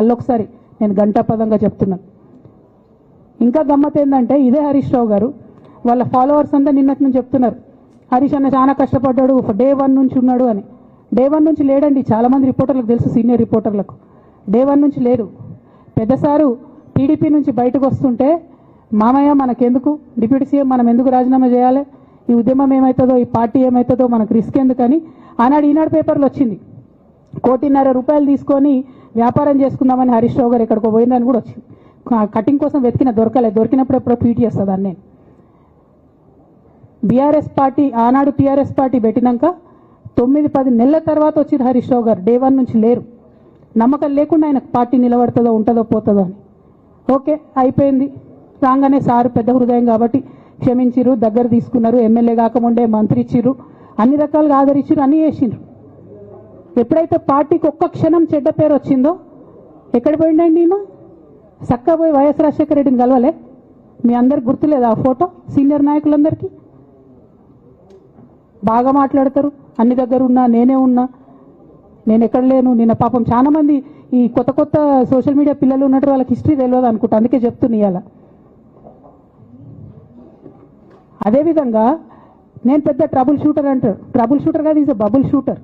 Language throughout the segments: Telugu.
మళ్ళొకసారి నేను గంటాపదంగా చెప్తున్నాను. ఇంకా గమ్మత్ ఏంటంటే ఇదే హరీష్ రావు గారు వాళ్ళ ఫాలోవర్స్ అంతా నిన్నటి నుంచి చెప్తున్నారు హరీష్ అన్న చాలా కష్టపడ్డాడు, డే 1 నుంచి ఉన్నాడు అని. డే 1 నుంచి లేడండి. చాలామంది రిపోర్టర్లకు తెలుసు, సీనియర్ రిపోర్టర్లకు డే 1 నుంచి లేరు. పెద్దసారు టీడీపీ నుంచి బయటకు వస్తుంటే మామయ్య మనకెందుకు, డిప్యూటీ సీఎం మనం ఎందుకు రాజీనామా చేయాలి, ఈ ఉద్యమం ఏమవుతుందో, ఈ పార్టీ ఏమవుతుందో మనకు రిస్క్ ఎందుకని ఆనాడు ఈనాడు పేపర్లో వచ్చింది. 1,50,00,000 రూపాయలు తీసుకొని వ్యాపారం చేసుకుందామని హరీష్ రావు గారు ఎక్కడికో పోయిందని కూడా వచ్చింది. కటింగ్ కోసం వెతికిన దొరకలేదు, దొరికినప్పుడు ఎప్పుడో ట్వీట్ చేస్తుందని నేను. బీఆర్ఎస్ పార్టీ ఆనాడు టీఆర్ఎస్ పార్టీ పెట్టినాక 9-10 నెలల తర్వాత వచ్చింది హరీష్ రావు గారు. డే 1 నుంచి లేరు. నమ్మకం లేకుండా ఆయన పార్టీ నిలబడుతుందో ఉంటుందో పోతుందో అని. ఓకే అయిపోయింది. రాగానే సారు పెద్ద హృదయం కాబట్టి క్షమించిరు, దగ్గర తీసుకున్నారు, ఎమ్మెల్యే కాకముందే మంత్రి ఇచ్చిర్రు, అన్ని రకాలుగా ఆదరించిరు, అన్నీ చేసిండ్రు. ఎప్పుడైతే పార్టీకి ఒక్క క్షణం చెడ్డ పేరు వచ్చిందో ఎక్కడ పోయిండండి ఈయన? చక్కా పోయి వైఎస్ రాజశేఖర రెడ్డిని కలవలే? మీ అందరికి గుర్తులేదు ఆ ఫోటో? సీనియర్ నాయకులందరికీ బాగా మాట్లాడతారు, అన్ని దగ్గర ఉన్నా, నేనే ఉన్నా, నేను ఎక్కడ లేను. నిన్న పాపం చాలా మంది ఈ కొత్త కొత్త సోషల్ మీడియా పిల్లలు ఉన్నట్టు వాళ్ళకి హిస్టరీ తెలియదు అనుకుంటా, అందుకే చెప్తున్నా ఇవాళ. అదేవిధంగా నేను పెద్ద ట్రబుల్ షూటర్ అంటారు. ట్రబుల్ షూటర్ కాదు, ఈజ్ అ బబుల్ షూటర్.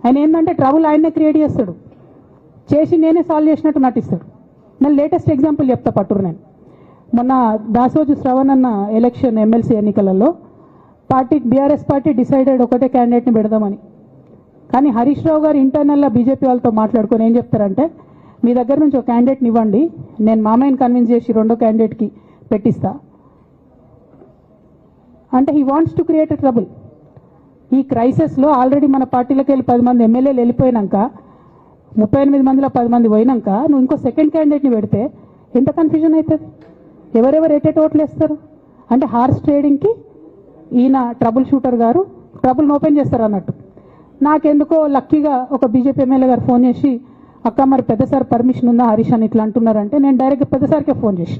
ఆయన ఏంటంటే ట్రబుల్ ఆయన్నే క్రియేట్ చేస్తాడు, చేసి నేనే సాల్వ్ చేసినట్టు నటిస్తాడు. నేను లేటెస్ట్ ఎగ్జాంపుల్ చెప్తా పట్టురు. నేను మొన్న దాసోజు శ్రవణ్ అన్న ఎలక్షన్ ఎమ్మెల్సీ ఎన్నికలలో బీఆర్ఎస్ పార్టీ డిసైడెడ్ ఒకటే క్యాండిడేట్ని పెడదామని. కానీ హరీష్ రావు గారు ఇంటర్నల్గా బీజేపీ వాళ్ళతో మాట్లాడుకొని ఏం చెప్తారంటే, మీ దగ్గర నుంచి ఒక క్యాండిడేట్ని ఇవ్వండి, నేను మామయ్యని కన్విన్స్ చేసి రెండో క్యాండిడేట్కి పెట్టిస్తా అంటే he wants to create a trouble. ఈ క్రైసిస్లో ఆల్రెడీ మన పార్టీలోకి వెళ్ళి 10 మంది ఎమ్మెల్యేలు వెళ్ళిపోయినాక, 38 మందిలో 10 మంది పోయినాక నువ్వు ఇంకో సెకండ్ క్యాండిడేట్ని పెడితే ఎంత కన్ఫ్యూజన్ అవుతుంది? ఎవరెవరు ఎటెట్ ఓట్లు వేస్తారు? అంటే హార్స్ ట్రేడింగ్కి ఈయన ట్రబుల్ షూటర్ గారు ట్రబుల్ని ఓపెన్ చేస్తారు అన్నట్టు. నాకెందుకో లక్కీగా ఒక బీజేపీ ఎమ్మెల్యే గారు ఫోన్ చేసి, అక్క మరి పెద్దసారి పర్మిషన్ ఉందా హరీష్ అని ఇట్లా అంటున్నారంటే, నేను డైరెక్ట్గా పెద్దసారికే ఫోన్ చేసి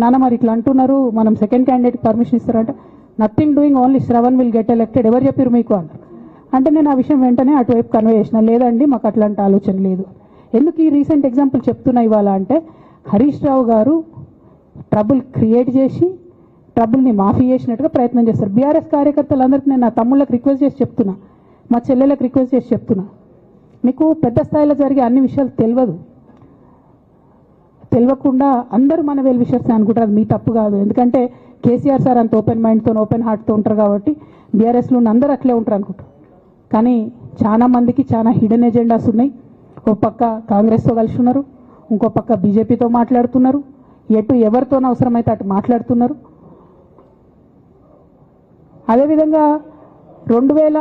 నాన్న మరి ఇట్లా అంటున్నారు, మనం సెకండ్ క్యాండిడేట్కి పర్మిషన్ ఇస్తారంటే, nothing doing, only Shravan will get elected, ఎవరు చెప్పారు మీకు అన్నారు. అంటే నేను ఆ విషయం వెంటనే అటువైపు కన్వే చేసిన, లేదండి మాకు అట్లాంటి ఆలోచన లేదు. ఎందుకు ఈ రీసెంట్ ఎగ్జాంపుల్ చెప్తున్నా ఇవాళ అంటే, హరీష్ రావు గారు ట్రబుల్ క్రియేట్ చేసి ట్రబుల్ని మాఫీ చేసినట్టుగా ప్రయత్నం చేస్తారు. బీఆర్ఎస్ కార్యకర్తలందరికీ నేను నా తమ్ముళ్ళకి రిక్వెస్ట్ చేసి చెప్తున్నా, మా చెల్లెలకు రిక్వెస్ట్ చేసి చెప్తున్నా, మీకు పెద్ద స్థాయిలో జరిగే అన్ని విషయాలు తెలియకుండా అందరూ మన వెల్ విషర్స్ అనుకుంటారు. అది మీ తప్పు కాదు. ఎందుకంటే కేసీఆర్ సార్ అంత ఓపెన్ మైండ్తో ఓపెన్ హార్ట్తో ఉంటారు కాబట్టి బీఆర్ఎస్లో ఉన్న అందరూ అట్లే ఉంటారు అనుకుంటారు. కానీ చాలా మందికి చాలా హిడెన్ ఎజెండాస్ ఉన్నాయి. ఒక పక్క కాంగ్రెస్తో కలిసి ఉన్నారు, ఇంకో పక్క బీజేపీతో మాట్లాడుతున్నారు, ఎవరితో అవసరమైతే అటు మాట్లాడుతున్నారు. అదేవిధంగా 2000